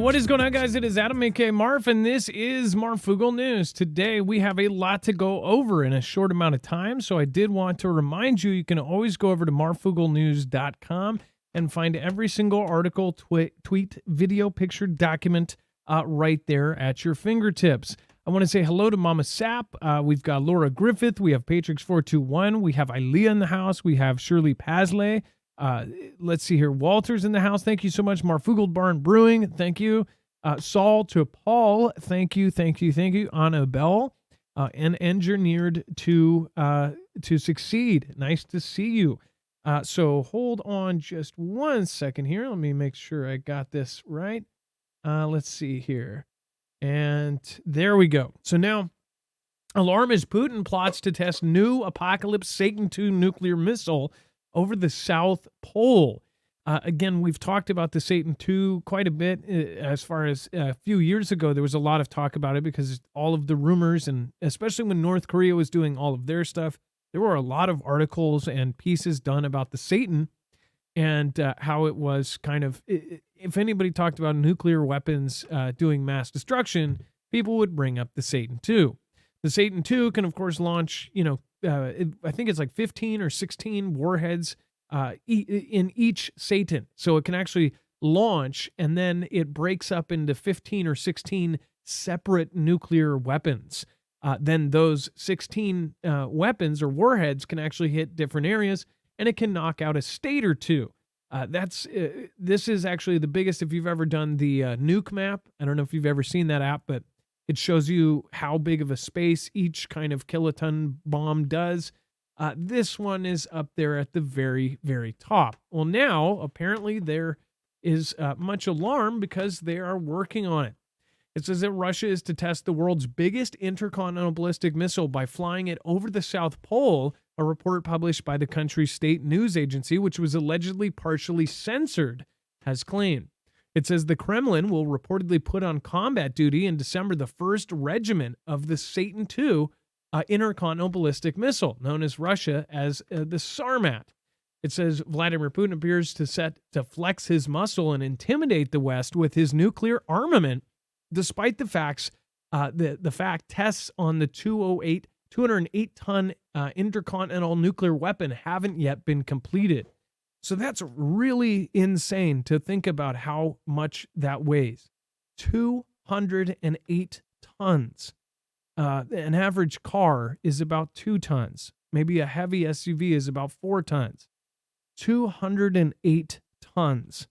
What is going on, guys? It is Adam, aka Marf, and this is Marfoogle News. Today, we have a lot to go over in a short amount of time, so I did want to remind you, you can always go over to marfooglenews.com and find every single article, tweet, video, picture, document right there at your fingertips. I want to say hello to Mama Sap. We've got Laura Griffith. We have Patrix421. We have Ilea in the house. We have Shirley Pasley. Let's see here. Walter's in the house. Thank you so much. Marfoogle Barn Brewing. Thank you. Saul to Paul. Thank you. Thank you. Thank you. Anna Bell. And engineered to succeed. Nice to see you. So hold on just 1 second here. Let me make sure I got this right. Let's see here. And there we go. So now, alarm as Putin plots to test new Apocalypse Satan II nuclear missile over the South Pole. Again, we've talked about the Satan II quite a bit. As far as a few years ago, there was a lot of talk about it because all of the rumors, and especially when North Korea was doing all of their stuff, there were a lot of articles and pieces done about the Satan and how it was kind of, if anybody talked about nuclear weapons doing mass destruction, people would bring up the Satan II. The Satan II can, of course, launch, I think it's like 15 or 16 warheads in each Satan. So it can actually launch, and then it breaks up into 15 or 16 separate nuclear weapons. Then those 16 weapons or warheads can actually hit different areas, and it can knock out a state or two. This is actually the biggest, if you've ever done the nuke map. I don't know if you've ever seen that app, but it shows you how big of a space each kind of kiloton bomb does. This one is up there at the very, very top. Well, now, apparently, there is much alarm because they are working on it. It says that Russia is to test the world's biggest intercontinental ballistic missile by flying it over the South Pole, a report published by the country's state news agency, which was allegedly partially censored, has claimed. It says the Kremlin will reportedly put on combat duty in December the 1st regiment of the Satan II intercontinental ballistic missile, known as Russia as the Sarmat. It says Vladimir Putin appears set to flex his muscle and intimidate the West with his nuclear armament, despite the fact tests on the 208-ton intercontinental nuclear weapon haven't yet been completed. So that's really insane to think about how much that weighs. 208 tons. An average car is about 2 tons. Maybe a heavy SUV is about 4 tons. 208 tons.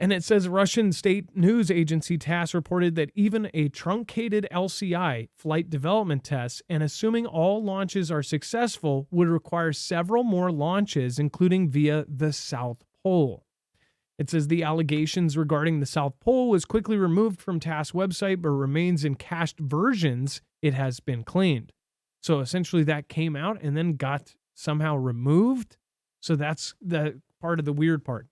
And it says Russian state news agency TASS reported that even a truncated LCI, flight development tests, and assuming all launches are successful, would require several more launches, including via the South Pole. It says the allegations regarding the South Pole was quickly removed from TASS website, but remains in cached versions, it has been claimed. So essentially that came out and then got somehow removed. So that's the part of the weird part.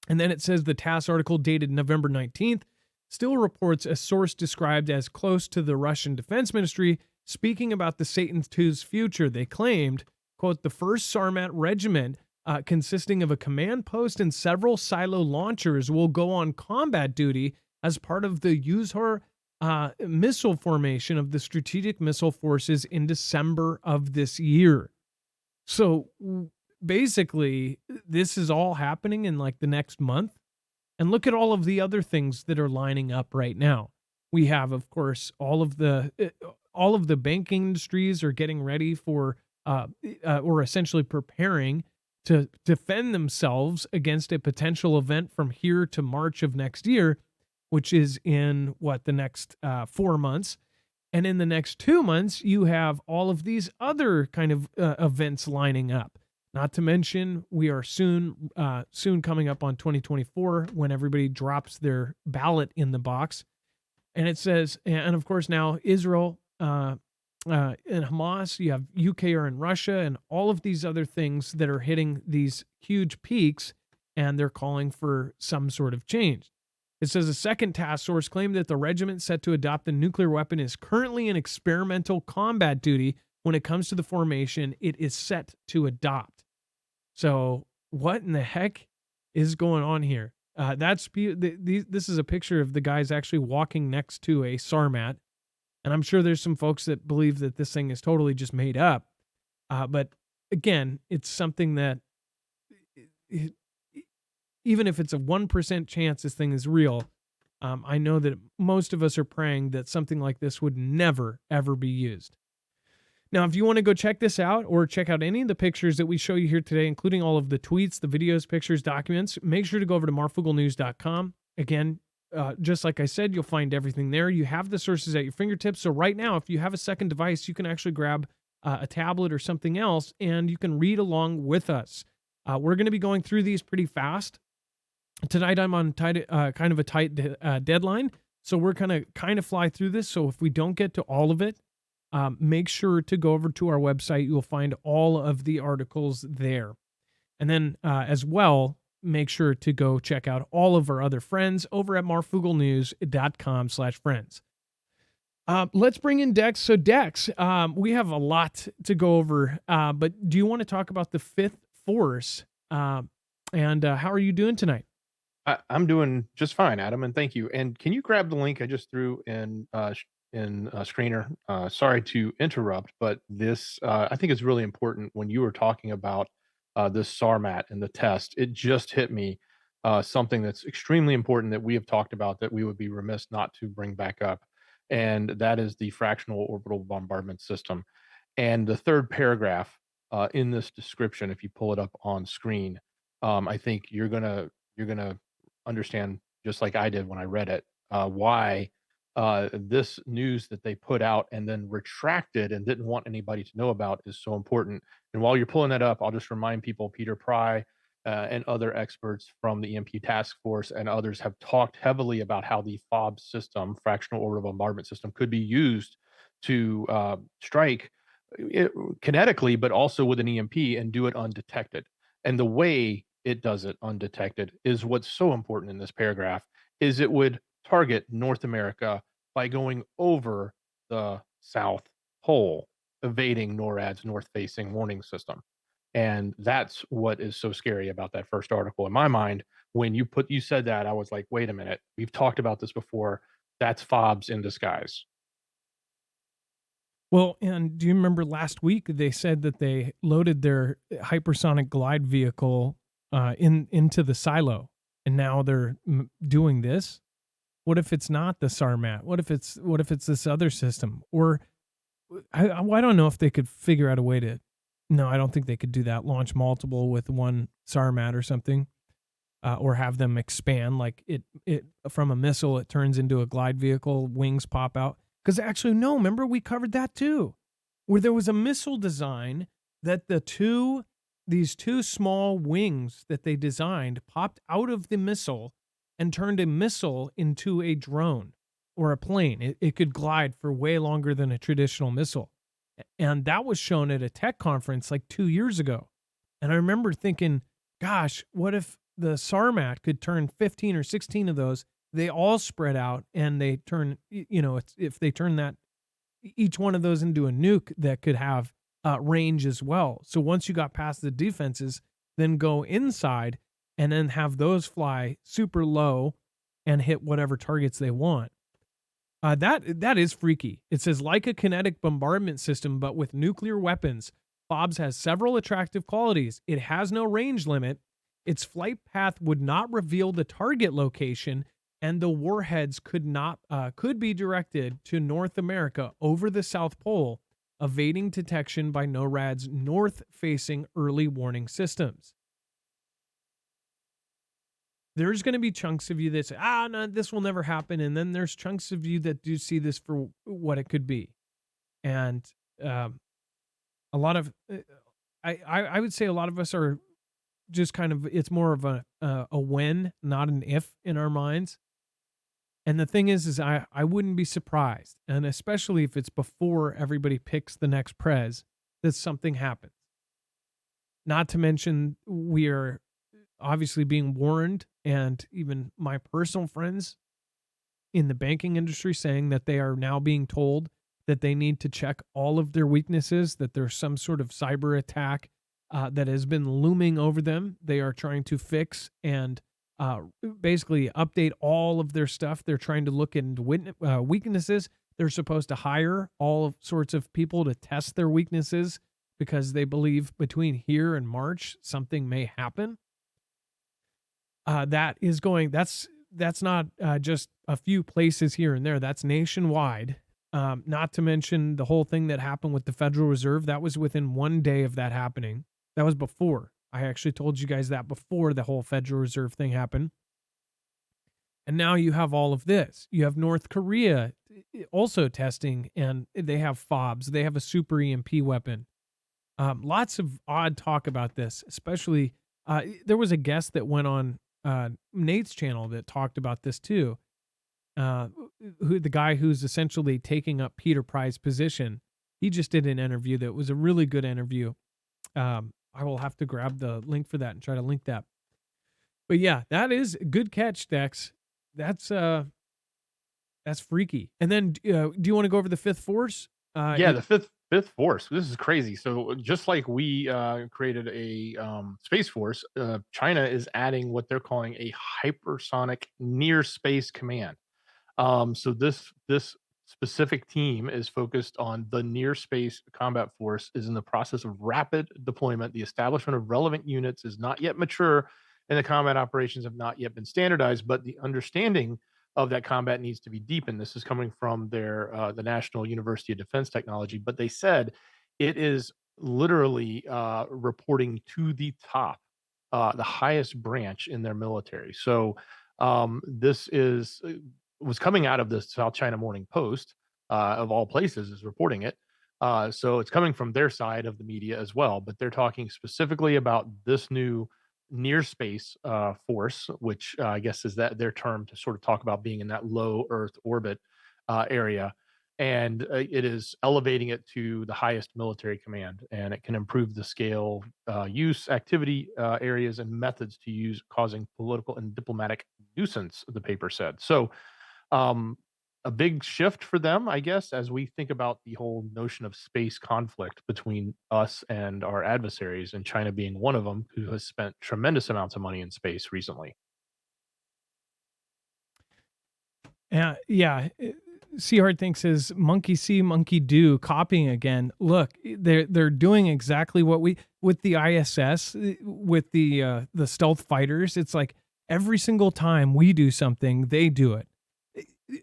And then it says the TASS article dated November 19th still reports a source described as close to the Russian Defense Ministry speaking about the Satan II's future. They claimed, quote, the 1st Sarmat Regiment, consisting of a command post and several silo launchers, will go on combat duty as part of the Yuzhor missile formation of the Strategic Missile Forces in December of this year. So basically, this is all happening in like the next month. And look at all of the other things that are lining up right now. We have, of course, all of the banking industries are getting ready for, or essentially preparing to defend themselves against a potential event from here to March of next year, which is in the next 4 months. And in the next 2 months, you have all of these other kind of events lining up. Not to mention, we are soon coming up on 2024 when everybody drops their ballot in the box. And it says, and of course now Israel and Hamas, you have UK and Russia and all of these other things that are hitting these huge peaks, and they're calling for some sort of change. It says a second task source claimed that the regiment set to adopt the nuclear weapon is currently in experimental combat duty when it comes to the formation it is set to adopt. So what in the heck is going on here? This is a picture of the guys actually walking next to a Sarmat, and I'm sure there's some folks that believe that this thing is totally just made up. But again, it's something that e- even if it's a 1% chance this thing is real, I know that most of us are praying that something like this would never, ever be used. Now, if you want to go check this out or check out any of the pictures that we show you here today, including all of the tweets, the videos, pictures, documents, make sure to go over to marfooglenews.com. Again, just like I said, you'll find everything there. You have the sources at your fingertips. So right now, if you have a second device, you can actually grab a tablet or something else, and you can read along with us. We're going to be going through these pretty fast. Tonight, I'm on kind of a tight deadline, so we're kind of fly through this. So if we don't get to all of it, make sure to go over to our website. You'll find all of the articles there. And then as well, make sure to go check out all of our other friends over at marfooglenews.com/friends. Let's bring in Dex. So Dex, we have a lot to go over, but do you want to talk about the fifth force? And how are you doing tonight? I'm doing just fine, Adam, and thank you. And can you grab the link I just threw in Screener? Sorry to interrupt, but this I think is really important. When you were talking about this SARMAT and the test, it just hit me something that's extremely important that we have talked about that we would be remiss not to bring back up, and that is the fractional orbital bombardment system. And the third paragraph in this description, if you pull it up on screen, I think you're gonna understand, just like I did when I read it, why this news that they put out and then retracted and didn't want anybody to know about is so important. And while you're pulling that up, I'll just remind people Peter Pry and other experts from the EMP task force and others have talked heavily about how the FOB system, fractional orbital bombardment system, could be used to strike kinetically, but also with an EMP and do it undetected. And the way it does it undetected is what's so important in this paragraph is it would target North America by going over the South Pole, evading NORAD's north-facing warning system. And that's what is so scary about that first article. In my mind, when you said that, I was like, wait a minute, we've talked about this before. That's FOBs in disguise. Well, and do you remember last week they said that they loaded their hypersonic glide vehicle into the silo, and now they're doing this? What if it's not the Sarmat? What if it's this other system? Or I don't know if they could figure out a way to. No, I don't think they could do that. Launch multiple with one Sarmat or something, or have them expand like it from a missile. It turns into a glide vehicle. Wings pop out. Because actually, no. Remember we covered that too, where there was a missile design that these two small wings that they designed popped out of the missile and turned a missile into a drone or a plane. It could glide for way longer than a traditional missile. And that was shown at a tech conference like 2 years ago. And I remember thinking, gosh, what if the Sarmat could turn 15 or 16 of those? They all spread out and they turn, if they turn that, each one of those into a nuke that could have range as well. So once you got past the defenses, then go inside and then have those fly super low and hit whatever targets they want. That is freaky. It says, like a kinetic bombardment system, but with nuclear weapons, FOBS has several attractive qualities. It has no range limit. Its flight path would not reveal the target location, and the warheads could be directed to North America over the South Pole, evading detection by NORAD's north-facing early warning systems. There's going to be chunks of you that say, no, this will never happen. And then there's chunks of you that do see this for what it could be. And a lot of, I would say a lot of us are just kind of, it's more of a when, not an if in our minds. And the thing is I wouldn't be surprised. And especially if it's before everybody picks the next prez, that something happens. Not to mention we are obviously being warned, and even my personal friends in the banking industry saying that they are now being told that they need to check all of their weaknesses, that there's some sort of cyber attack that has been looming over them. They are trying to fix and basically update all of their stuff. They're trying to look into weaknesses. They're supposed to hire all sorts of people to test their weaknesses because they believe between here and March something may happen. That's not just a few places here and there. That's nationwide. Not to mention the whole thing that happened with the Federal Reserve. That was within one day of that happening. That was before. I actually told you guys that before the whole Federal Reserve thing happened. And now you have all of this. You have North Korea also testing, and they have FOBs. They have a super EMP weapon. Lots of odd talk about this, especially there was a guest that went on Nate's channel that talked about this too. The guy who's essentially taking up Peter Pry's position. He just did an interview that was a really good interview. I will have to grab the link for that and try to link that. But yeah, that is a good catch, Dex. That's freaky. And then, do you want to go over the fifth force? The fifth force. This is crazy. So just like we created a space force, China is adding what they're calling a hypersonic near space command. So this specific team is focused on the near space combat force, is in the process of rapid deployment. The establishment of relevant units is not yet mature, and the combat operations have not yet been standardized, but the understanding of that combat needs to be deepened. This is coming from their the National University of Defense Technology, but they said it is literally reporting to the top, the highest branch in their military. So this was coming out of the South China Morning Post, of all places, is reporting it. So it's coming from their side of the media as well, but they're talking specifically about this new near space force, which I guess is that their term to sort of talk about being in that low Earth orbit area. And it is elevating it to the highest military command, and it can improve the scale, use, activity areas, and methods to use, causing political and diplomatic nuisance, the paper said. So a big shift for them, I guess, as we think about the whole notion of space conflict between us and our adversaries, and China being one of them, who has spent tremendous amounts of money in space recently. Yeah. Seahard thinks is monkey see, monkey do, copying again. Look, they're doing exactly what we with the ISS, with the stealth fighters. It's like every single time we do something, they do it.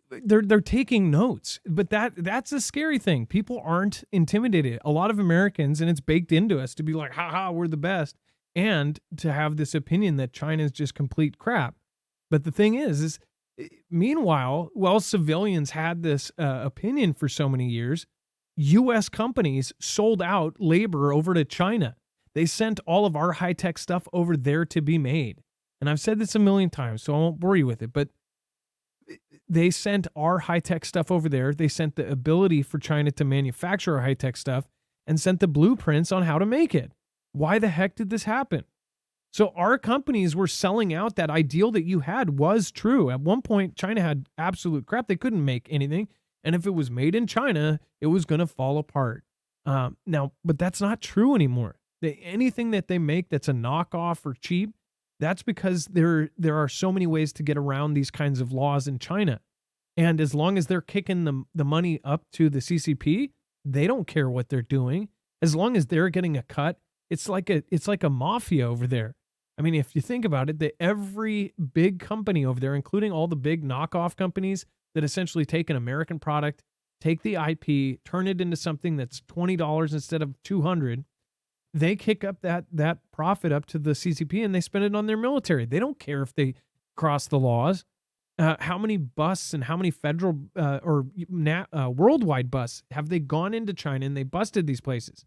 They're taking notes, but that's a scary thing. People aren't intimidated. A lot of Americans, and it's baked into us to be like, haha, we're the best, and to have this opinion that China is just complete crap. But the thing is meanwhile, while civilians had this opinion for so many years, U.S. companies sold out labor over to China. They sent all of our high-tech stuff over there to be made. And I've said this a million times, so I won't bore you with it, but they sent our high-tech stuff over there. They sent the ability for China to manufacture our high-tech stuff and sent the blueprints on how to make it. Why the heck did this happen? So our companies were selling out. That ideal that you had was true. At one point, China had absolute crap. They couldn't make anything. And if it was made in China, it was going to fall apart. But that's not true anymore. Anything that they make that's a knockoff or cheap, that's because there are so many ways to get around these kinds of laws in China. And as long as they're kicking the money up to the CCP, they don't care what they're doing. As long as they're getting a cut, it's like a mafia over there. I mean, if you think about it, every big company over there, including all the big knockoff companies that essentially take an American product, take the IP, turn it into something that's $20 instead of $200, they kick up that profit up to the CCP and they spend it on their military. They don't care if they cross the laws. How many busts and how many federal or worldwide busts have they gone into China and they busted these places?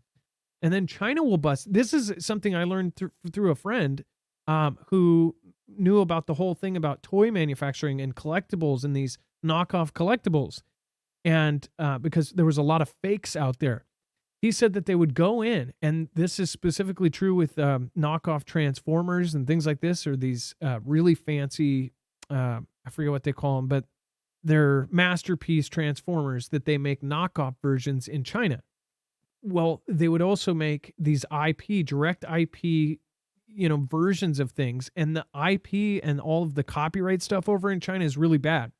And then China will bust. This is something I learned through a friend who knew about the whole thing about toy manufacturing and collectibles and these knockoff collectibles. And because there was a lot of fakes out there. He said that they would go in, and this is specifically true with knockoff Transformers and things like this, or these really fancy, I forget what they call them, but they're masterpiece Transformers that they make knockoff versions in China. Well, they would also make these IP, direct IP versions of things, and the IP and all of the copyright stuff over in China is really bad.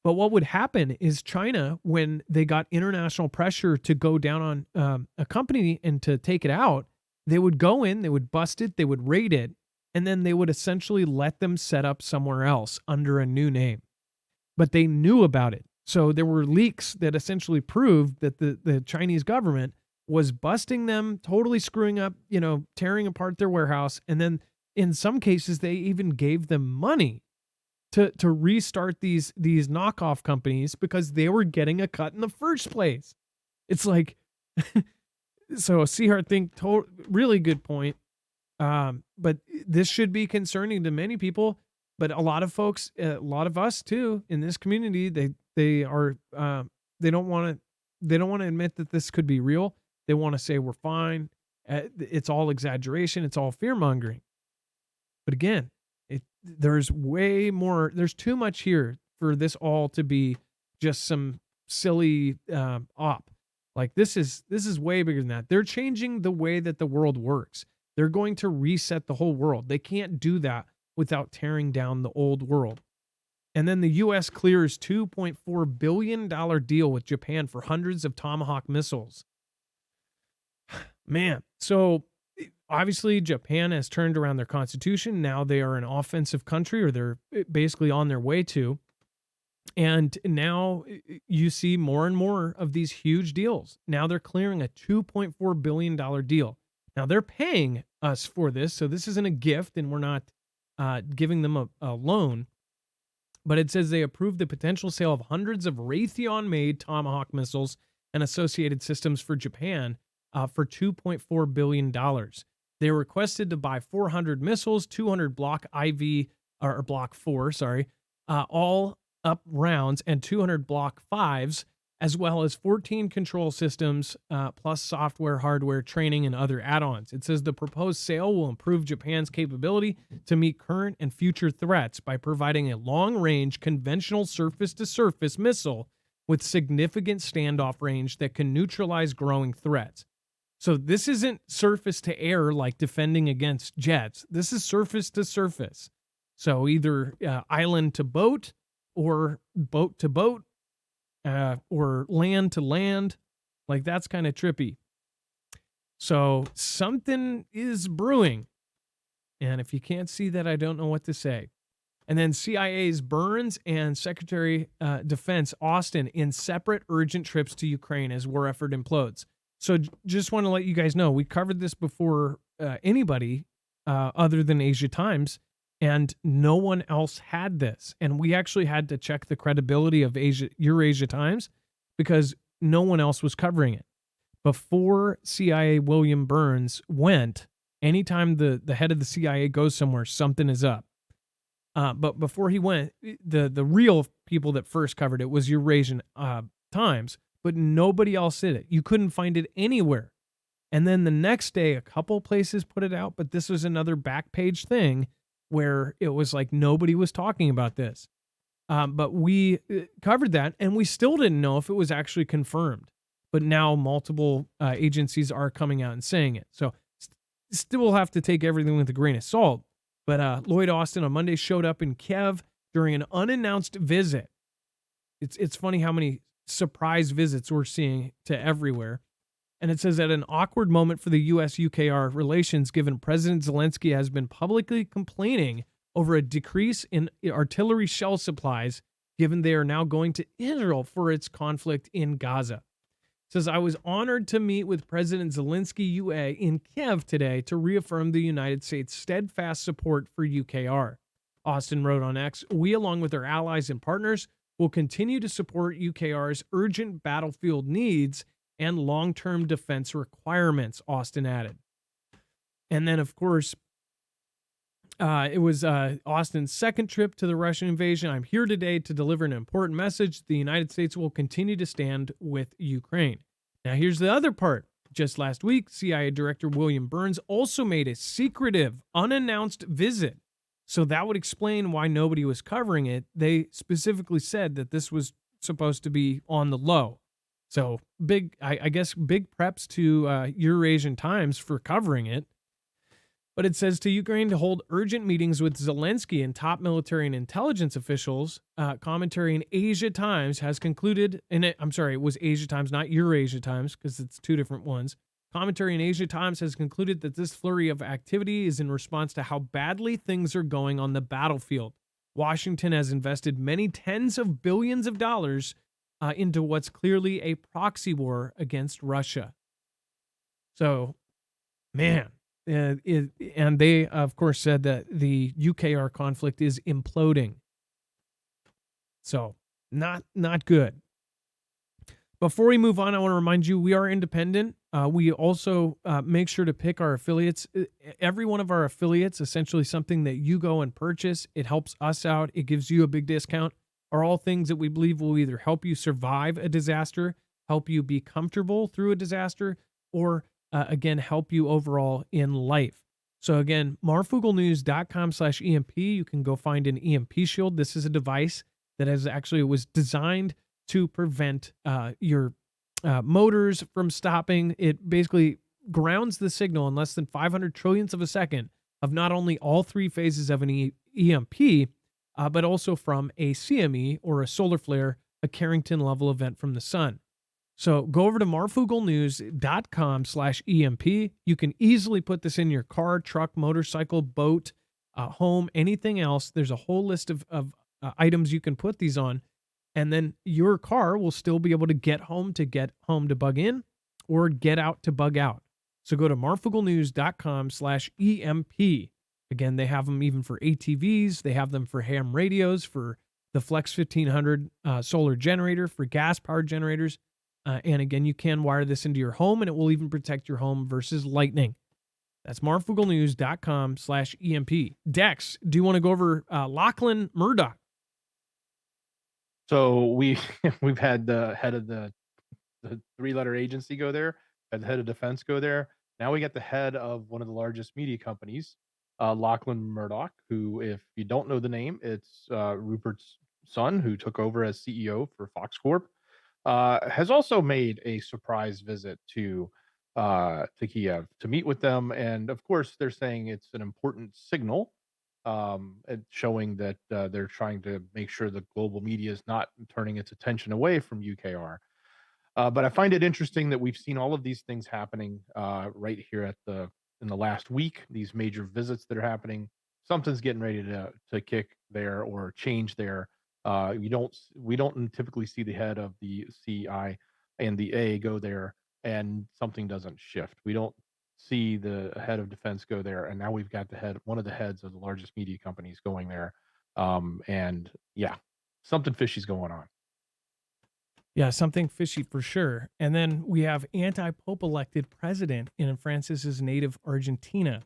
But what would happen is China, when they got international pressure to go down on a company and to take it out, they would go in, they would bust it, they would raid it, and then they would essentially let them set up somewhere else under a new name. But they knew about it. So there were leaks that essentially proved that the Chinese government was busting them, totally screwing up, tearing apart their warehouse. And then in some cases, they even gave them money to restart these knockoff companies because they were getting a cut in the first place. It's like, so Seahart think really good point. But this should be concerning to many people, but a lot of folks, a lot of us too in this community, they don't want to admit that this could be real. They want to say we're fine. It's all exaggeration. It's all fear mongering. But again, there's way more. There's too much here for this all to be just some silly op. Like this is way bigger than that. They're changing the way that the world works. They're going to reset the whole world. They can't do that without tearing down the old world. And then the U.S. clears $2.4 billion deal with Japan for hundreds of Tomahawk missiles. Man, so obviously Japan has turned around their constitution. Now they are an offensive country, or they're basically on their way to. And now you see more and more of these huge deals. Now they're clearing a $2.4 billion deal. Now they're paying us for this, so this isn't a gift, and we're not giving them a loan. But it says they approved the potential sale of hundreds of Raytheon-made Tomahawk missiles and associated systems for Japan for $2.4 billion. They were requested to buy 400 missiles, 200 Block IV, or Block 4, all up rounds, and 200 Block 5s, as well as 14 control systems, plus software, hardware, training, and other add-ons. It says the proposed sale will improve Japan's capability to meet current and future threats by providing a long-range conventional surface-to-surface missile with significant standoff range that can neutralize growing threats. So this isn't surface-to-air like defending against jets. This is surface-to-surface. So either island to boat, or boat to boat, or land to land. Like, that's kind of trippy. So something is brewing. And if you can't see that, I don't know what to say. And then CIA's Burns and Secretary Defense Austin in separate urgent trips to Ukraine as war effort implodes. So just want to let you guys know, we covered this before anybody other than Asia Times, and no one else had this. And we actually had to check the credibility of Eurasia Times because no one else was covering it. Before CIA William Burns went, anytime the head of the CIA goes somewhere, something is up. But before he went, the real people that first covered it was Eurasian Times, but nobody else did it. You couldn't find it anywhere. And then the next day, a couple places put it out, but this was another back page thing where it was like nobody was talking about this. But we covered that, and we still didn't know if it was actually confirmed. But now multiple agencies are coming out and saying it. So still have to take everything with a grain of salt. But Lloyd Austin on Monday showed up in Kiev during an unannounced visit. It's funny how many surprise visits we're seeing to everywhere. And it says, at an awkward moment for the U.S.-UKR relations, given President Zelensky has been publicly complaining over a decrease in artillery shell supplies, given they are now going to Israel for its conflict in Gaza. It says, I was honored to meet with President Zelensky UA in Kiev today to reaffirm the United States' steadfast support for UKR. Austin wrote on X, we, along with our allies and partners, will continue to support UKR's urgent battlefield needs and long-term defense requirements, Austin added. And then, of course, it was Austin's second trip to the Russian invasion. I'm here today to deliver an important message. The United States will continue to stand with Ukraine. Now, here's the other part. Just last week, CIA Director William Burns also made a secretive, unannounced visit. So that would explain why nobody was covering it. They specifically said that this was supposed to be on the low. So big, I guess, big preps to Eurasian Times for covering it. But it says to Ukraine to hold urgent meetings with Zelensky and top military and intelligence officials. Commentary in Asia Times has concluded, I'm sorry, it was Asia Times, not Eurasia Times, because it's two different ones. Commentary in Asia Times has concluded that this flurry of activity is in response to how badly things are going on the battlefield. Washington has invested many tens of billions of dollars into what's clearly a proxy war against Russia. So, man. And they, of course, said that the UKR conflict is imploding. So, not good. Before we move on, I want to remind you we are independent. We also make sure to pick our affiliates. Every one of our affiliates, essentially something that you go and purchase, it helps us out. It gives you a big discount, are all things that we believe will either help you survive a disaster, help you be comfortable through a disaster, or again, help you overall in life. So again, marfooglenews.com/EMP. You can go find an EMP shield. This is a device that was designed to prevent your motors from stopping. It basically grounds the signal in less than 500 trillionths of a second of not only all three phases of an EMP, but also from a CME or a solar flare, a Carrington level event from the sun. So go over to marfooglenews.com/EMP. You can easily put this in your car, truck, motorcycle, boat, home, anything else. There's a whole list of items you can put these on. And then your car will still be able to get home to bug in or get out to bug out. So go to marfooglenews.com/EMP. Again, they have them even for ATVs. They have them for ham radios, for the Flex 1500 solar generator, for gas-powered generators. And again, you can wire this into your home, and it will even protect your home versus lightning. That's marfooglenews.com/EMP. Dex, do you want to go over Lachlan Murdoch? So we've had the head of the three-letter agency go there, had the head of defense go there. Now we got the head of one of the largest media companies, Lachlan Murdoch, who, if you don't know the name, it's Rupert's son, who took over as CEO for Fox Corp. Has also made a surprise visit to Kiev to meet with them, and of course, they're saying it's an important signal, showing that they're trying to make sure the global media is not turning its attention away from UKR. But I find it interesting that we've seen all of these things happening right here in the last week. These major visits that are happening, something's getting ready to kick there or change there. We don't typically see the head of the CI and the A go there and something doesn't shift. We don't see the head of defense go there, and now we've got one of the heads of the largest media companies going there. And yeah, something fishy's going on. Yeah, something fishy for sure. And then we have anti-Pope elected president in Francis's native Argentina.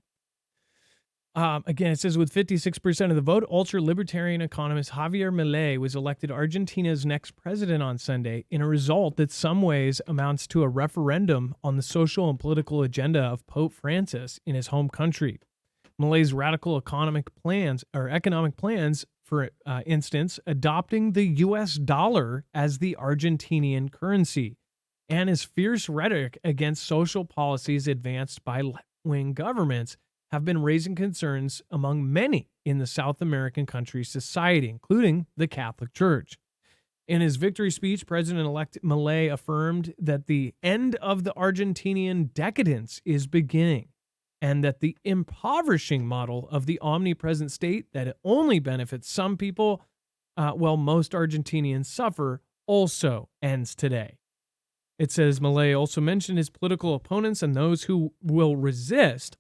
Again, it says with 56% of the vote, ultra-libertarian economist Javier Milei was elected Argentina's next president on Sunday in a result that some ways amounts to a referendum on the social and political agenda of Pope Francis in his home country. Milei's radical economic plans, for instance, adopting the U.S. dollar as the Argentinian currency, and his fierce rhetoric against social policies advanced by left-wing governments have been raising concerns among many in the South American country's society, including the Catholic Church. In his victory speech, President-elect Milei affirmed that the end of the Argentinian decadence is beginning, and that the impoverishing model of the omnipresent state that it only benefits some people, while most Argentinians suffer, also ends today. It says Milei also mentioned his political opponents and those who will resist.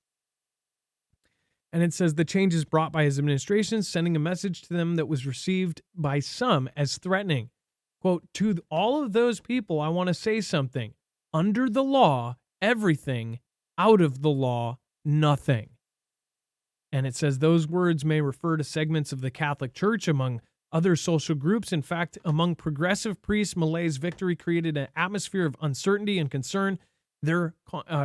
And it says the changes brought by his administration, sending a message to them that was received by some as threatening. Quote, to all of those people, I want to say something. Under the law, everything. Out of the law, nothing. And it says those words may refer to segments of the Catholic Church among other social groups. In fact, among progressive priests, Milei's victory created an atmosphere of uncertainty and concern. Their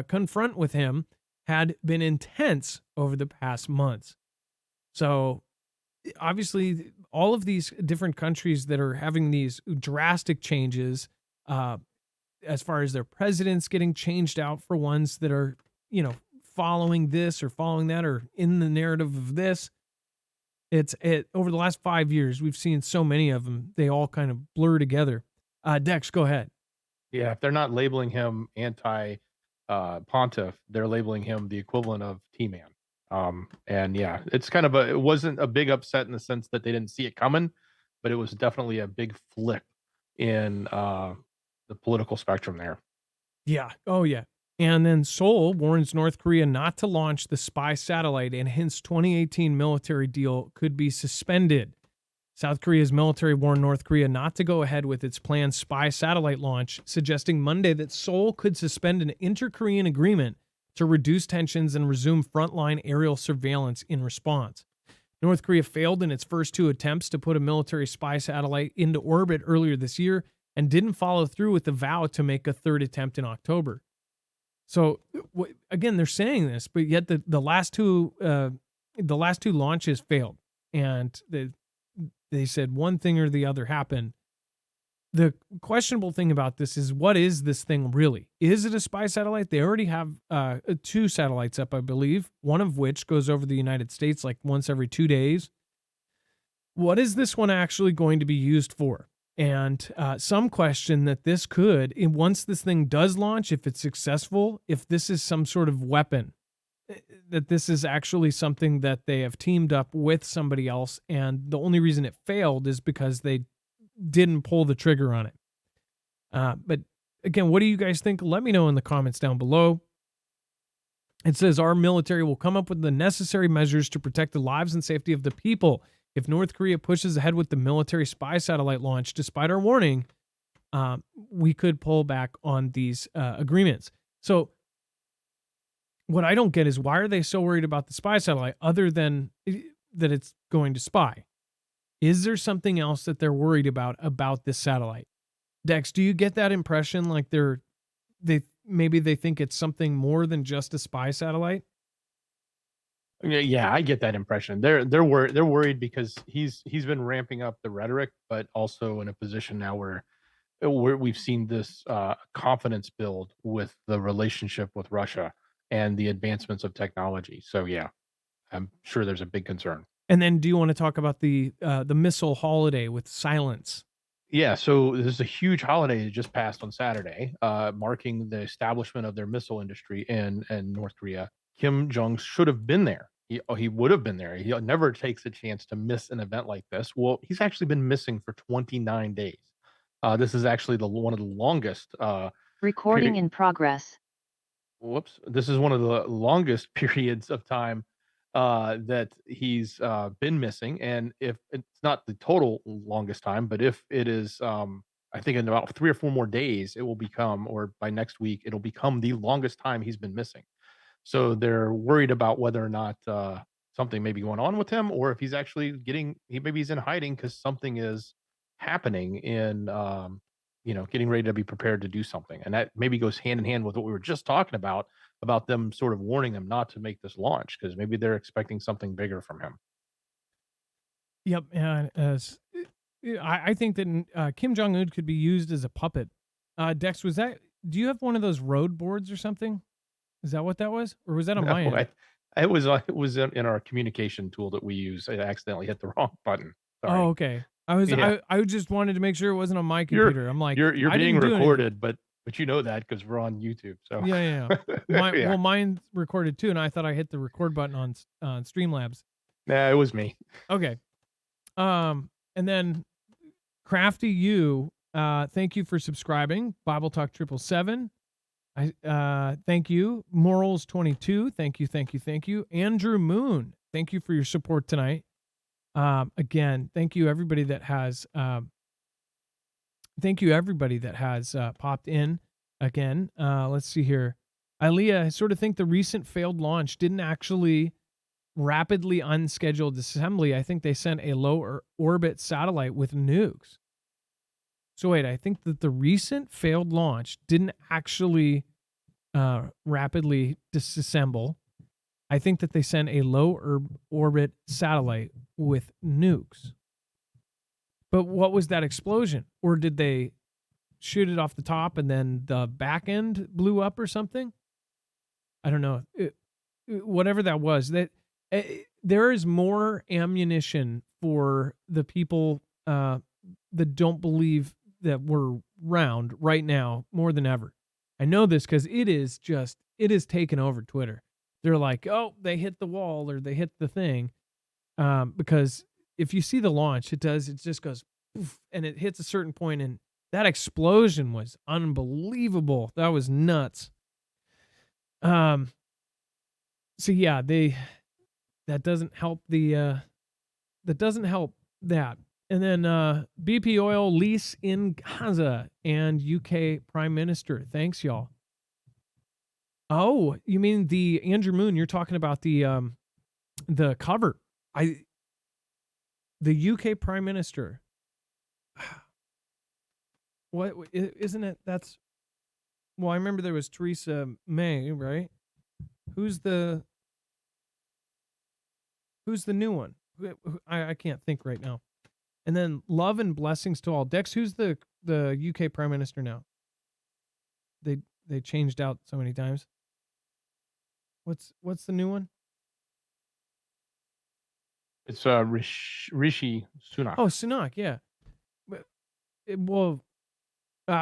confront with him had been intense over the past months. So obviously, all of these different countries that are having these drastic changes, as far as their presidents getting changed out for ones that are, following this or following that or in the narrative of this. Over the last 5 years, we've seen so many of them. They all kind of blur together. Dex, go ahead. Yeah, if they're not labeling him anti pontiff, they're labeling him the equivalent of T-Man. And yeah, it's kind of it wasn't a big upset in the sense that they didn't see it coming, but it was definitely a big flip in the political spectrum there. Yeah. Oh, yeah. And then Seoul warns North Korea not to launch the spy satellite and hints 2018 military deal could be suspended. South Korea's military warned North Korea not to go ahead with its planned spy satellite launch, suggesting Monday that Seoul could suspend an inter-Korean agreement to reduce tensions and resume frontline aerial surveillance in response. North Korea failed in its first 2 attempts to put a military spy satellite into orbit earlier this year and didn't follow through with the vow to make a 3rd attempt in October. So again, they're saying this, but yet the last two launches failed, and they said one thing or the other happened. The questionable thing about this is, what is this thing really? Is it a spy satellite? They already have 2 satellites up, I believe, one of which goes over the United States like once every 2 days. What is this one actually going to be used for? And some question that this could, once this thing does launch, if it's successful, if this is some sort of weapon, that this is actually something that they have teamed up with somebody else, and the only reason it failed is because they didn't pull the trigger on it. But again, what do you guys think? Let me know in the comments down below. It says our military will come up with the necessary measures to protect the lives and safety of the people. If North Korea pushes ahead with the military spy satellite launch, despite our warning, we could pull back on these agreements. So what I don't get is, why are they so worried about the spy satellite other than that it's going to spy? Is there something else that they're worried about this satellite? Dex, do you get that impression like maybe they think it's something more than just a spy satellite? Yeah, I get that impression. They're worried because he's been ramping up the rhetoric, but also in a position now where we've seen this confidence build with the relationship with Russia and the advancements of technology. So yeah, I'm sure there's a big concern. And then, do you want to talk about the missile holiday with silence? Yeah, so this is a huge holiday that just passed on Saturday, marking the establishment of their missile industry in North Korea. Kim Jong should have been there. He would have been there. He never takes a chance to miss an event like this. Well, he's actually been missing for 29 days. This is actually one of the longest. Recording in progress. Whoops. This is one of the longest periods of time that he's been missing. And if it's not the total longest time, but if it is, I think in about 3 or 4 more days, it will become, or by next week, it'll become the longest time he's been missing. So they're worried about whether or not something may be going on with him, or if he's actually maybe he's in hiding because something is happening in, getting ready to be prepared to do something. And that maybe goes hand in hand with what we were just talking about them sort of warning them not to make this launch, because maybe they're expecting something bigger from him. Yep. And I think that Kim Jong-un could be used as a puppet. Dex, do you have one of those road boards or something? Is that what that was? Or was that on my end? It was in our communication tool that we use. I accidentally hit the wrong button. Sorry. Oh, okay. I just wanted to make sure it wasn't on my computer. I'm like, you're being recorded, but you know that because we're on YouTube. So yeah. Well, mine's recorded too, and I thought I hit the record button on Streamlabs. Nah, it was me. Okay. And then Crafty U, thank you for subscribing. Bible Talk 777. Thank you. Morals 22. Thank you. Andrew Moon, thank you for your support tonight. Again, thank you everybody that has popped in again. Let's see here. Ilea, I sort of think the recent failed launch didn't actually rapidly unscheduled assembly. I think they sent a low orbit satellite with nukes. So wait, I think that the recent failed launch didn't actually rapidly disassemble. I think that they sent a low orbit satellite with nukes. But what was that explosion? Or did they shoot it off the top and then the back end blew up or something? I don't know. whatever that was, that there is more ammunition for the people that don't believe that we're round right now more than ever. I know this because it is taken over Twitter. They're like, oh, they hit the wall or they hit the thing. Because if you see the launch, it just goes poof, and it hits a certain point, and that explosion was unbelievable. That was nuts. So yeah, that doesn't help that. And then BP oil lease in Gaza and UK Prime Minister. Thanks, y'all. Oh, you mean the Andrew Moon? You're talking about the cover. The UK Prime Minister. What isn't it? Well, I remember there was Theresa May, right? Who's the new one? I can't think right now. And then love and blessings to all. Dex, who's the UK Prime Minister now? They changed out so many times. What's the new one? It's Rishi Sunak. Oh, Sunak, yeah. Well,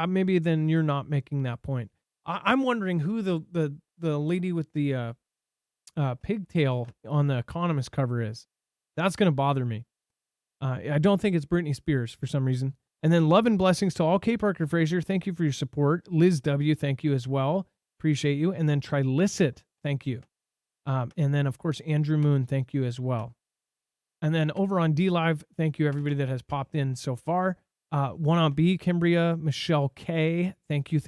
maybe then you're not making that point. I'm wondering who the lady with the pigtail on the Economist cover is. That's going to bother me. I don't think it's Britney Spears for some reason. And then love and blessings to all. K. Parker Fraser, thank you for your support. Liz W., thank you as well. Appreciate you. And then Trilicit, thank you. And then, of course, Andrew Moon, thank you as well. And then over on DLive, thank you everybody that has popped in so far. One on B, Kimbria, Michelle K, thank you.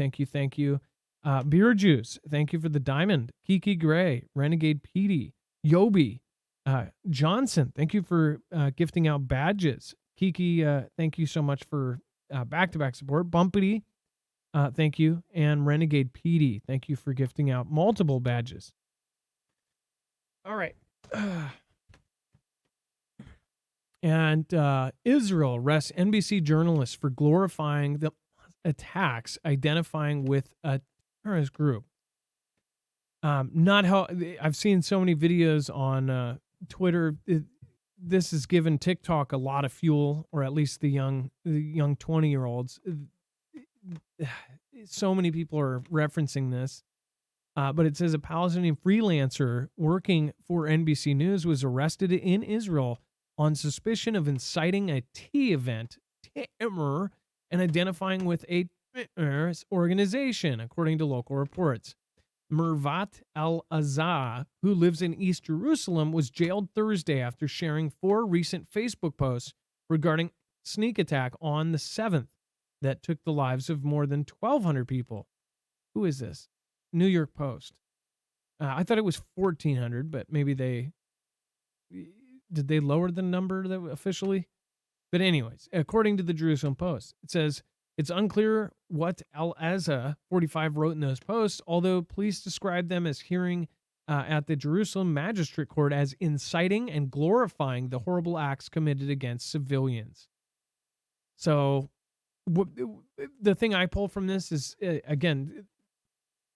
Beer Juice, thank you for the diamond. Kiki Gray, Renegade Petey, Yobi, Johnson, thank you for gifting out badges. Kiki, thank you so much for back-to-back support. Bumpity, thank you. And Renegade Petey, thank you for gifting out multiple badges. All right. And Israel arrests NBC journalists for glorifying the attacks, identifying with a terrorist group. Not how I've seen so many videos on Twitter. This has given TikTok a lot of fuel, or at least the young 20-year-olds. So many people are referencing this. But it says a Palestinian freelancer working for NBC News was arrested in Israel on suspicion of inciting a tea event, terror, and identifying with a terrorist organization, according to local reports. Mervat Al-Azah, who lives in East Jerusalem, was jailed Thursday after sharing 4 recent Facebook posts regarding sneak attack on the 7th that took the lives of more than 1,200 people. Who is this? New York Post. I thought it was 1,400, but maybe did they lower the number that officially? But anyways, according to the Jerusalem Post, it says it's unclear what Al-Azza 45 wrote in those posts, although police described them as hearing at the Jerusalem Magistrate Court as inciting and glorifying the horrible acts committed against civilians. So the thing I pull from this is, again,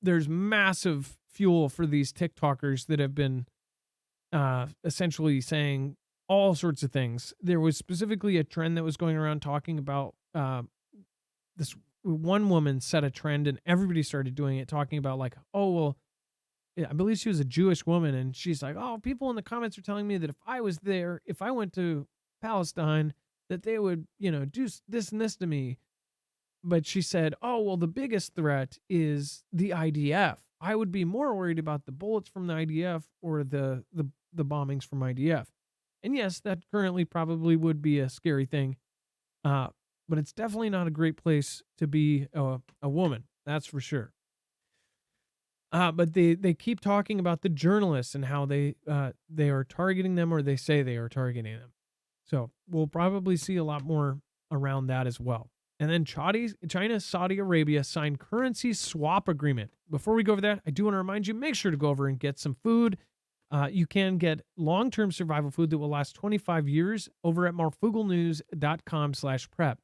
there's massive fuel for these TikTokers that have been essentially saying all sorts of things. There was specifically a trend that was going around talking about this one woman set a trend and everybody started doing it, talking about like, oh, well, I believe she was a Jewish woman. And she's like, oh, people in the comments are telling me that if I was there, if I went to Palestine, that they would, do this and this to me. But she said, oh, well, the biggest threat is the IDF. I would be more worried about the bullets from the IDF or the bombings from IDF. And yes, that currently probably would be a scary thing. But it's definitely not a great place to be a woman. That's for sure. But they keep talking about the journalists and how they are targeting them, or they say they are targeting them. So we'll probably see a lot more around that as well. And then China, Saudi Arabia signed currency swap agreement. Before we go over that, I do want to remind you, make sure to go over and get some food. You can get long-term survival food that will last 25 years over at marfooglenews.com/prep.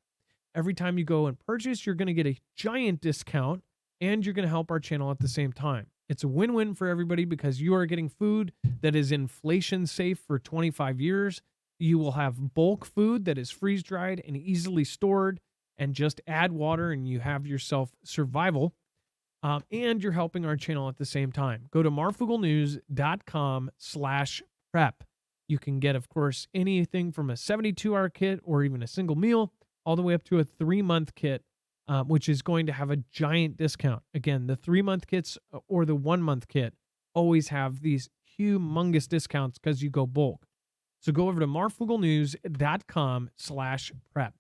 Every time you go and purchase, you're going to get a giant discount, and you're going to help our channel at the same time. It's a win-win for everybody because you are getting food that is inflation safe for 25 years. You will have bulk food that is freeze-dried and easily stored, and just add water and you have yourself survival. And you're helping our channel at the same time. Go to marfooglenews.com/prep. You can get, of course, anything from a 72-hour kit or even a single meal, all the way up to a 3-month kit, which is going to have a giant discount. Again, the 3-month kits or the 1-month kit always have these humongous discounts because you go bulk. So go over to marfooglenews.com/prep.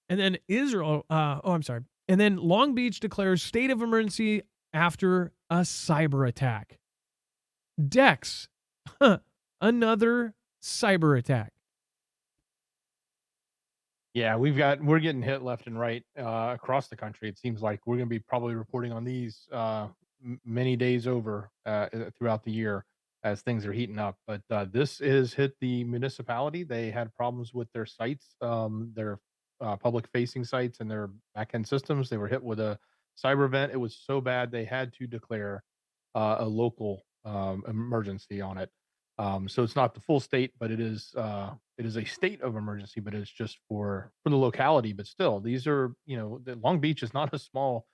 And then And then Long Beach declares state of emergency after a cyber attack. Dex, another cyber attack. Yeah, we're getting hit left and right across the country. It seems like we're going to be probably reporting on these many days over throughout the year as things are heating up. But this is hit the municipality. They had problems with their sites, their public facing sites and their backend systems. They were hit with a cyber event. It was so bad they had to declare a local emergency on it. So it's not the full state, but it is a state of emergency, but it's just for the locality. But still, these are, Long Beach is not a small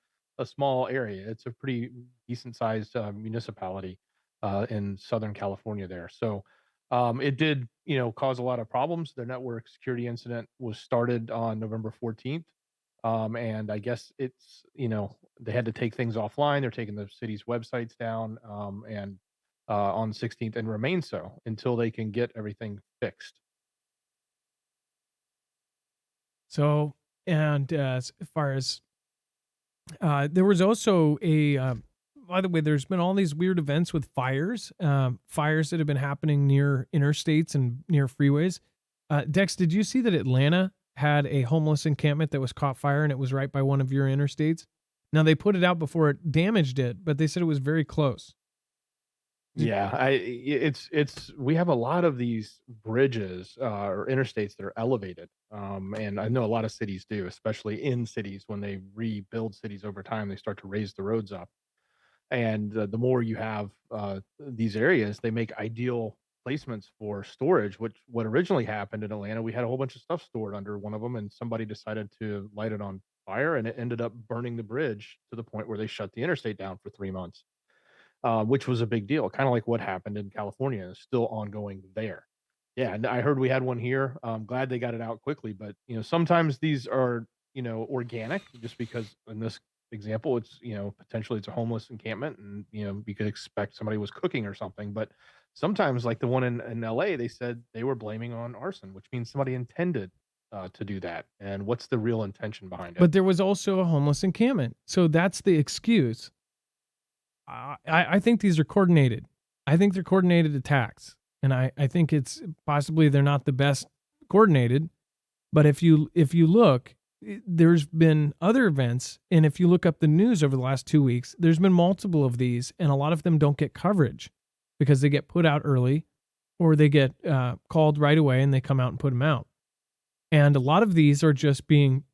area. It's a pretty decent sized municipality in Southern California there. So it did, cause a lot of problems. Their network security incident was started on November 14th. And I guess it's, they had to take things offline. They're taking the city's websites down, and on the 16th, and remain so until they can get everything fixed. So, and as far as there was also by the way, there's been all these weird events with fires that have been happening near interstates and near freeways. Dex, did you see that Atlanta had a homeless encampment that was caught fire and it was right by one of your interstates? Now, they put it out before it damaged it, but they said it was very close. Yeah, we have a lot of these bridges or interstates that are elevated, and I know a lot of cities do, especially in cities when they rebuild cities over time, they start to raise the roads up, and the more you have these areas, they make ideal placements for storage. Which what originally happened in Atlanta, we had a whole bunch of stuff stored under one of them, and somebody decided to light it on fire, and it ended up burning the bridge to the point where they shut the interstate down for 3 months. Which was a big deal, kind of like what happened in California is still ongoing there. Yeah, and I heard we had one here. I'm glad they got it out quickly, but sometimes these are organic, just because in this example, it's potentially it's a homeless encampment, and you could expect somebody was cooking or something. But sometimes, like the one in LA, they said they were blaming on arson, which means somebody intended to do that. And what's the real intention behind it? But there was also a homeless encampment, so that's the excuse. I think these are coordinated. I think they're coordinated attacks. And I think it's possibly they're not the best coordinated. But if you look, there's been other events. And if you look up the news over the last 2 weeks, there's been multiple of these. And a lot of them don't get coverage because they get put out early or they get called right away and they come out and put them out. And a lot of these are just being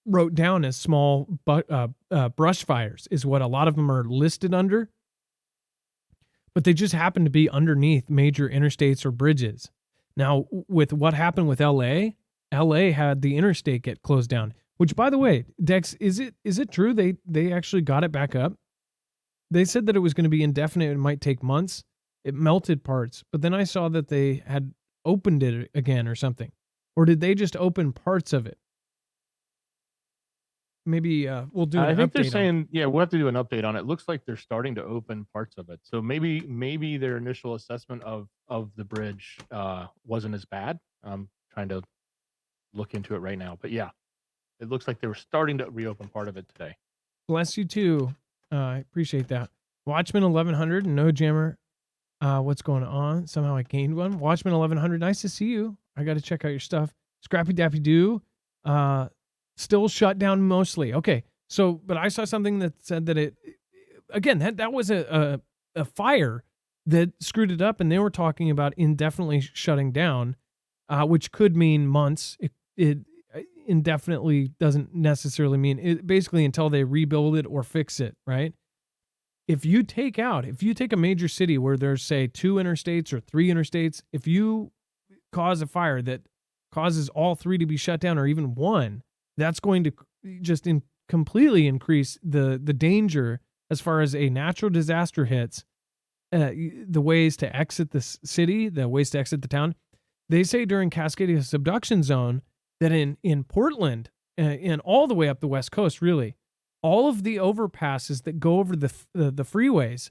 wrote down as small brush fires is what a lot of them are listed under, but they just happen to be underneath major interstates or bridges. Now, with what happened with LA had the interstate get closed down, which, by the way, Dex, is it true they actually got it back up? They said that it was going to be indefinite. It might take months. It melted parts, but then I saw that they had opened it again or something. Or did they just open parts of it? Maybe we'll do an update. I think they're saying, we'll have to do an update on it. Looks like they're starting to open parts of it. So maybe their initial assessment of the bridge wasn't as bad. I'm trying to look into it right now. But yeah, it looks like they were starting to reopen part of it today. Bless you too. I appreciate that. Watchman 1100 and No Jammer. What's going on? Somehow I gained one. Watchman 1100. Nice to see you. I got to check out your stuff. Scrappy Dappy Doo. Still shut down mostly. Okay. So, but I saw something that said that that was a fire that screwed it up, and they were talking about indefinitely shutting down, which could mean months. It indefinitely doesn't necessarily mean it, basically until they rebuild it or fix it, right? if you take a major city where there's, say, 2 interstates or 3 interstates, if you cause a fire that causes all 3 to be shut down, or even 1, that's going to just completely increase the danger as far as a natural disaster hits. The ways to exit the city, the ways to exit the town. They say during Cascadia subduction zone that in Portland, and all the way up the West Coast, really, all of the overpasses that go over the freeways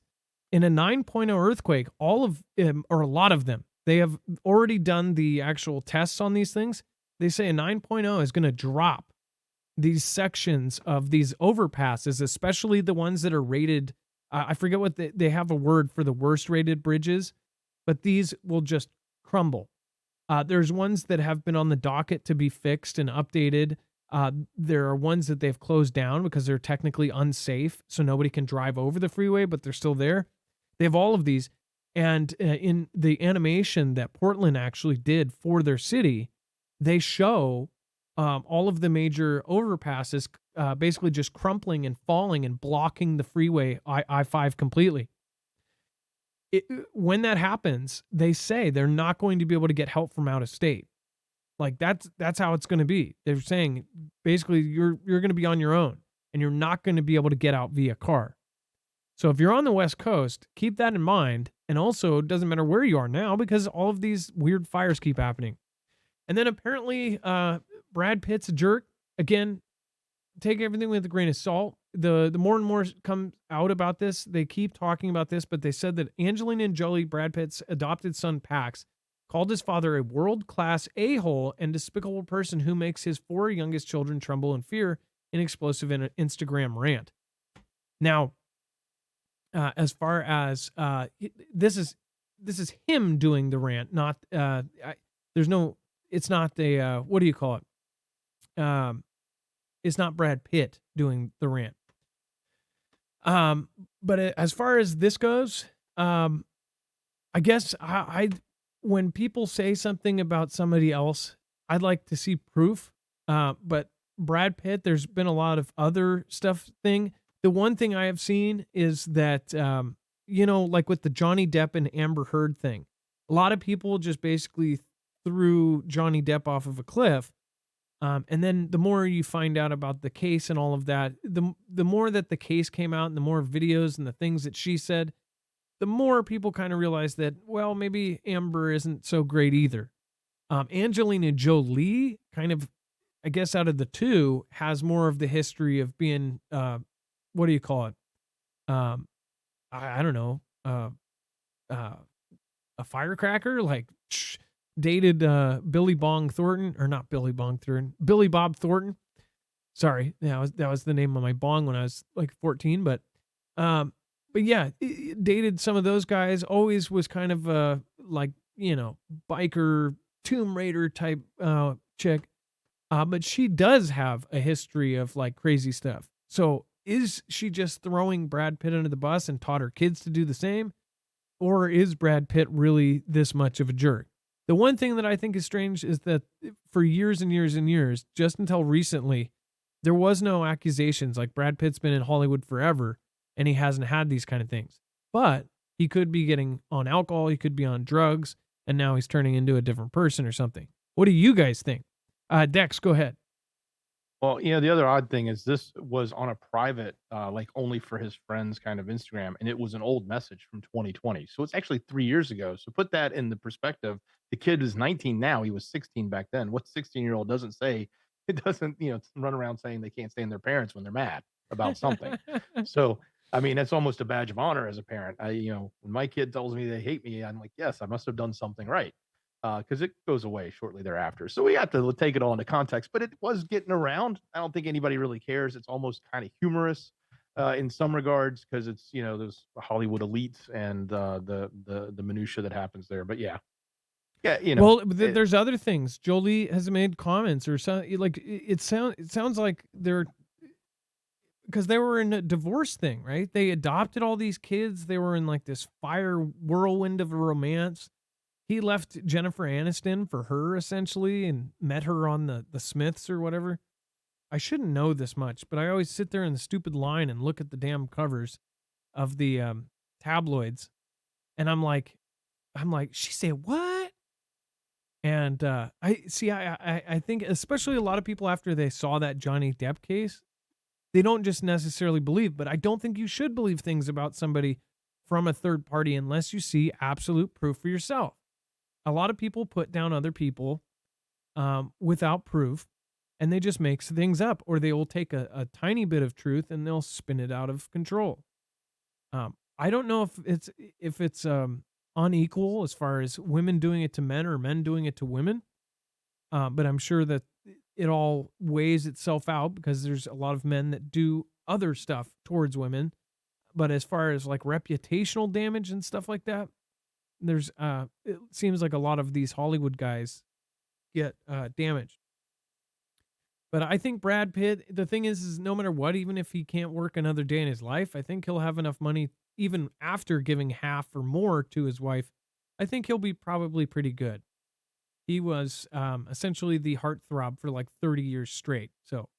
in a 9.0 earthquake, all of or a lot of them, they have already done the actual tests on these things. They say a 9.0 is going to drop these sections of these overpasses, especially the ones that are rated. I forget what they have a word for the worst rated bridges, but these will just crumble. There's ones that have been on the docket to be fixed and updated. There are ones that they've closed down because they're technically unsafe, so nobody can drive over the freeway, but they're still there. They have all of these. And in the animation that Portland actually did for their city, they show all of the major overpasses basically just crumpling and falling and blocking the freeway I-5 completely. When that happens, they say they're not going to be able to get help from out of state. Like that's how it's going to be. They're saying basically you're going to be on your own and you're not going to be able to get out via car. So if you're on the West Coast, keep that in mind. And also, it doesn't matter where you are now because all of these weird fires keep happening. And then apparently, Brad Pitt's a jerk. Again, take everything with a grain of salt. The more and more come out about this, they keep talking about this, but they said that Angelina Jolie, Brad Pitt's adopted son Pax, called his father a world-class a-hole and despicable person who makes his 4 youngest children tremble in fear in explosive Instagram rant. Now, as far as this is him doing the rant, not it's not a what do you call it? It's not Brad Pitt doing the rant. But as far as this goes, I guess I when people say something about somebody else, I'd like to see proof. But Brad Pitt, there's been a lot of other stuff thing. The one thing I have seen is that, like with the Johnny Depp and Amber Heard thing, a lot of people just basically threw Johnny Depp off of a cliff. And then the more you find out about the case and all of that, the more that the case came out and the more videos and the things that she said, the more people kind of realize that, well, maybe Amber isn't so great either. Angelina Jolie kind of, I guess out of the two, has more of the history of being, what do you call it? I don't know, a firecracker, like dated Billy Bob Thornton. Sorry, that was the name of my bong when I was like 14, but yeah, dated some of those guys. Always was kind of like, biker Tomb Raider type chick. But she does have a history of like crazy stuff. So is she just throwing Brad Pitt under the bus and taught her kids to do the same? Or is Brad Pitt really this much of a jerk? The one thing that I think is strange is that for years and years and years, just until recently, there was no accusations. Like Brad Pitt's been in Hollywood forever and he hasn't had these kind of things. But he could be getting on alcohol, he could be on drugs, and now he's turning into a different person or something. What do you guys think? Dex, go ahead. Well, the other odd thing is this was on a private, like only for his friends kind of Instagram, and it was an old message from 2020. So it's actually 3 years ago. So put that in the perspective. The kid is 19 now. He was 16 back then. What 16-year-old doesn't say? It doesn't, run around saying they can't stand their parents when they're mad about something. So, I mean, that's almost a badge of honor as a parent. When my kid tells me they hate me, I'm like, yes, I must have done something right. Because it goes away shortly thereafter. So we have to take it all into context, but it was getting around. I don't think anybody really cares. It's almost kind of humorous in some regards because it's, those Hollywood elites and the minutia that happens there. But yeah. Well, there's other things. Jolie has made comments or something like it sounds like they're, because they were in a divorce thing, right? They adopted all these kids. They were in like this fire whirlwind of a romance. He left Jennifer Aniston for her, essentially, and met her on the Smiths or whatever. I shouldn't know this much, but I always sit there in the stupid line and look at the damn covers. of the tabloids, and I'm like, she said what? And I think especially a lot of people after they saw that Johnny Depp case, they don't just necessarily believe, but I don't think you should believe things about somebody from a third party unless you see absolute proof for yourself. A lot of people put down other people without proof, and they just make things up, or they will take a tiny bit of truth and they'll spin it out of control. I don't know if it's unequal as far as women doing it to men or men doing it to women, but I'm sure that it all weighs itself out because there's a lot of men that do other stuff towards women. But as far as like reputational damage and stuff like that, there's it seems like a lot of these Hollywood guys get damaged. But I think Brad Pitt, the thing is no matter what, even if he can't work another day in his life, I think he'll have enough money even after giving half or more to his wife. I think he'll be probably pretty good. He was essentially the heartthrob for like 30 years straight. So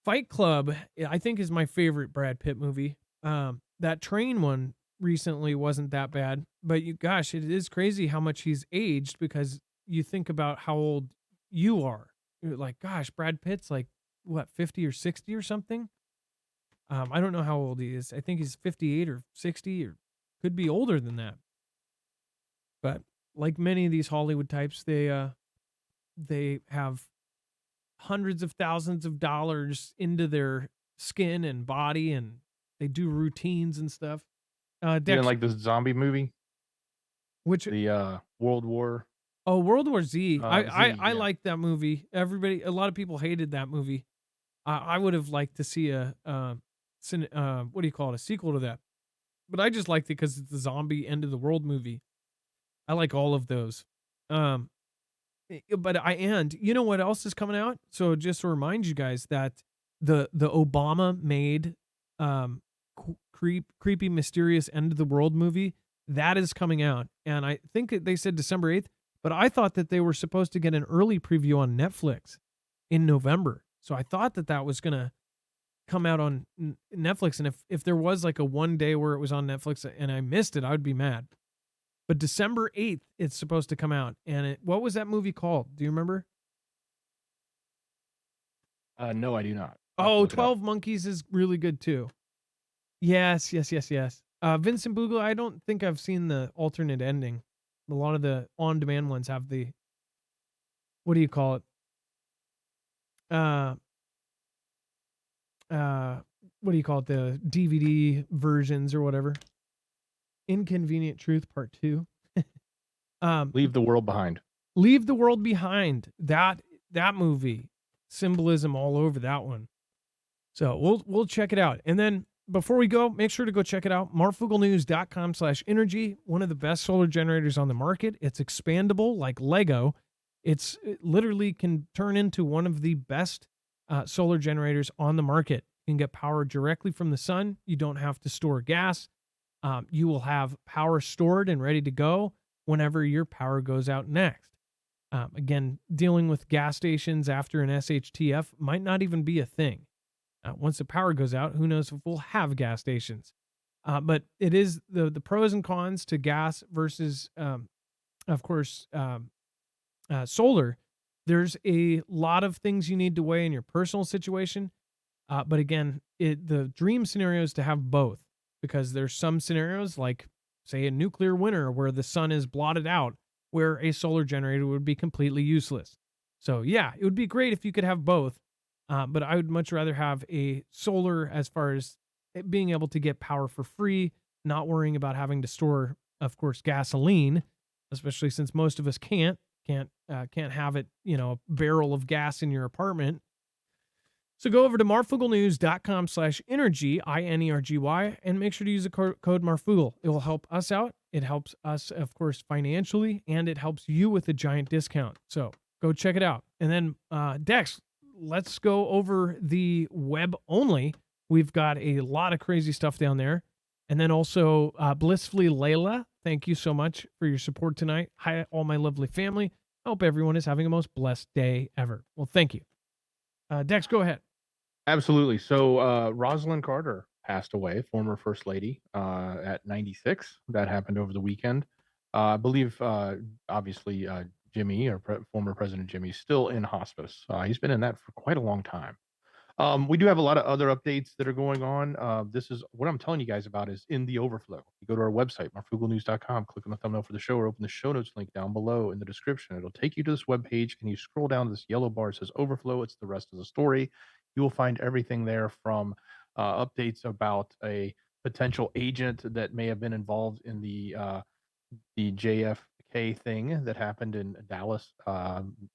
Fight Club, I think, is my favorite Brad Pitt movie. That train one recently wasn't that bad, but gosh, it is crazy how much he's aged because you think about how old you are. You're like, gosh, Brad Pitt's like, what, 50 or 60 or something? I don't know how old he is. I think he's 58 or 60 or could be older than that. But like many of these Hollywood types, they have hundreds of thousands of dollars into their skin and body, and they do routines and stuff. You didn't like this zombie movie? Which the World War? Oh, World War Z. I yeah. liked that movie. A lot of people hated that movie. I would have liked to see a what do you call it? A sequel to that. But I just liked it because it's the zombie end of the world movie. I like all of those. And you know what else is coming out? So just to remind you guys that the Obama made creepy mysterious end of the world movie that is coming out, and I think they said December 8th, but I thought that they were supposed to get an early preview on Netflix in November. So I thought that was gonna come out on Netflix, and if there was like a one day where it was on Netflix and I missed it, I would be mad. But December 8th, it's supposed to come out. And what was that movie called? Do you remember? No, I do not. Oh, 12 Monkeys is really good too. Yes. Vincent Boogle, I don't think I've seen the alternate ending. A lot of the on-demand ones have the, what do you call it? What do you call it? The DVD versions or whatever. Inconvenient Truth Part 2. Leave the World Behind. Leave the World Behind. That movie. Symbolism all over that one. So we'll check it out. And then before we go, make sure to go check it out. marfooglenews.com/energy. One of the best solar generators on the market. It's expandable like Lego. It literally can turn into one of the best solar generators on the market. You can get power directly from the sun. You don't have to store gas. You will have power stored and ready to go whenever your power goes out next. Again, dealing with gas stations after an SHTF might not even be a thing. Once the power goes out, who knows if we'll have gas stations. But it is the pros and cons to gas versus, of course, solar. There's a lot of things you need to weigh in your personal situation. But again, the dream scenario is to have both. Because there's some scenarios like, say, a nuclear winter where the sun is blotted out, where a solar generator would be completely useless. So yeah, it would be great if you could have both, but I would much rather have a solar as far as being able to get power for free, not worrying about having to store, of course, gasoline, especially since most of us can't have it, a barrel of gas in your apartment. So go over to marfooglenews.com/energy, INERGY, and make sure to use the code Marfoogle. It will help us out. It helps us, of course, financially, and it helps you with a giant discount. So go check it out. And then, Dex, let's go over the web only. We've got a lot of crazy stuff down there. And then also, Blissfully Layla, thank you so much for your support tonight. Hi, all my lovely family. I hope everyone is having a most blessed day ever. Well, thank you. Dex, go ahead. Absolutely. So Rosalind Carter passed away, former First Lady at 96. That happened over the weekend. I believe, obviously, Jimmy, or former President Jimmy, is still in hospice. He's been in that for quite a long time. We do have a lot of other updates that are going on. This is what I'm telling you guys about is in the overflow. You go to our website, marfooglenews.com, click on the thumbnail for the show, or open the show notes link down below in the description. It'll take you to this webpage, and you scroll down to this yellow bar that says overflow. It's the rest of the story. You will find everything there from updates about a potential agent that may have been involved in the JFK thing that happened in Dallas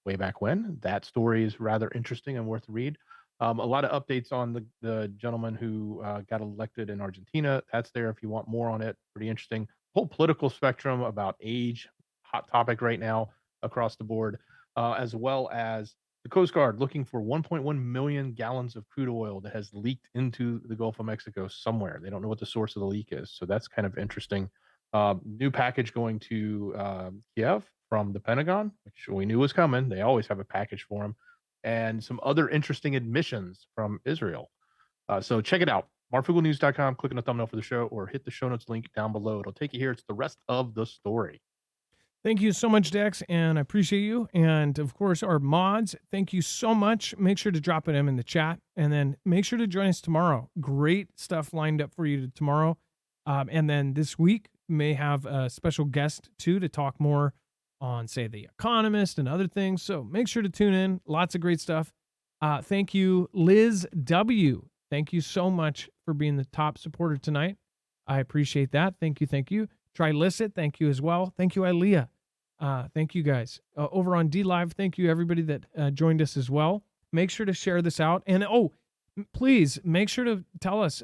way back when. That story is rather interesting and worth a read. A lot of updates on the gentleman who got elected in Argentina. That's there if you want more on it. Pretty interesting. Whole political spectrum about age, hot topic right now across the board, as well as the Coast Guard looking for 1.1 million gallons of crude oil that has leaked into the Gulf of Mexico somewhere. They don't know what the source of the leak is, so that's kind of interesting. New package going to Kiev from the Pentagon, which we knew was coming. They always have a package for them. And some other interesting admissions from Israel. So check it out. marfooglenews.com, click on the thumbnail for the show, or hit the show notes link down below. It'll take you here. It's the rest of the story. Thank you so much, Dex, and I appreciate you. And, of course, our mods, thank you so much. Make sure to drop them in the chat, and then make sure to join us tomorrow. Great stuff lined up for you tomorrow. And then this week may have a special guest, too, to talk more on, say, The Economist and other things. So make sure to tune in. Lots of great stuff. Thank you, Liz W. Thank you so much for being the top supporter tonight. I appreciate that. Thank you. Thank you. Trilicit, thank you as well. Thank you, Ilea. Thank you, guys. Over on D Live, thank you, everybody that joined us as well. Make sure to share this out. And, please make sure to tell us,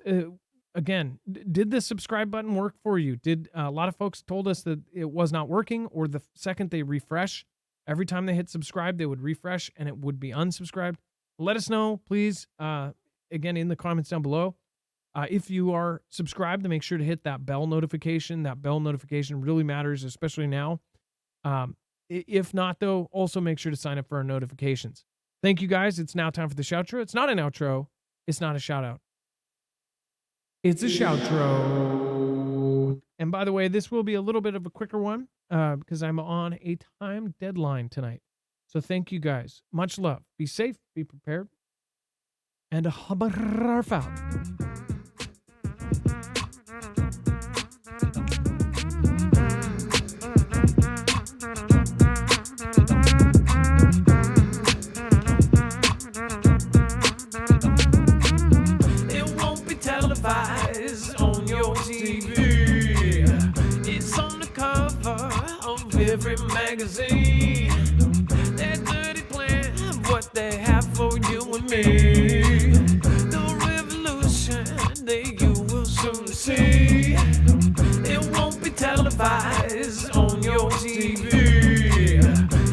again, did the subscribe button work for you? Did a lot of folks told us that it was not working, or the second they refresh, every time they hit subscribe, they would refresh and it would be unsubscribed? Let us know, please, again, in the comments down below. If you are subscribed, to make sure to hit that bell notification. That bell notification really matters, especially now. If not, though, also make sure to sign up for our notifications. Thank you, guys. It's now time for the shoutro. It's not an outro. It's not a shout out. It's a shoutro. And by the way, this will be a little bit of a quicker one because I'm on a time deadline tonight. So thank you, guys. Much love. Be safe. Be prepared. And a habarf out. On your TV, it's on the cover of every magazine. That dirty plan, what they have for you and me. The revolution that you will soon see. It won't be televised on your TV.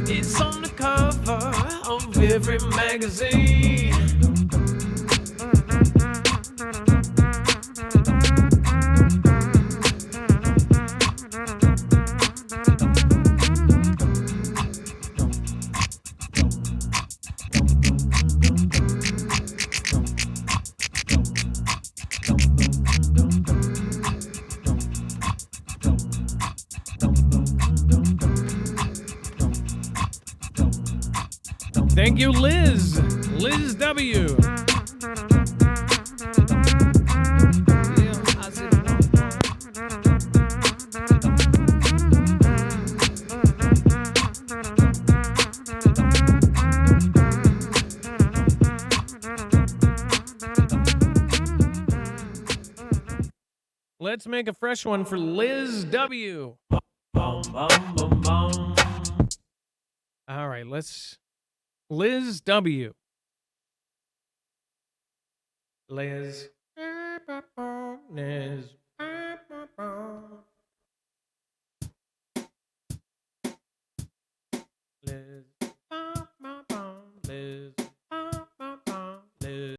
It's on the cover of every magazine. Thank you, Liz. Liz W. Let's make a fresh one for Liz W. All right, let's... Liz W. Liz.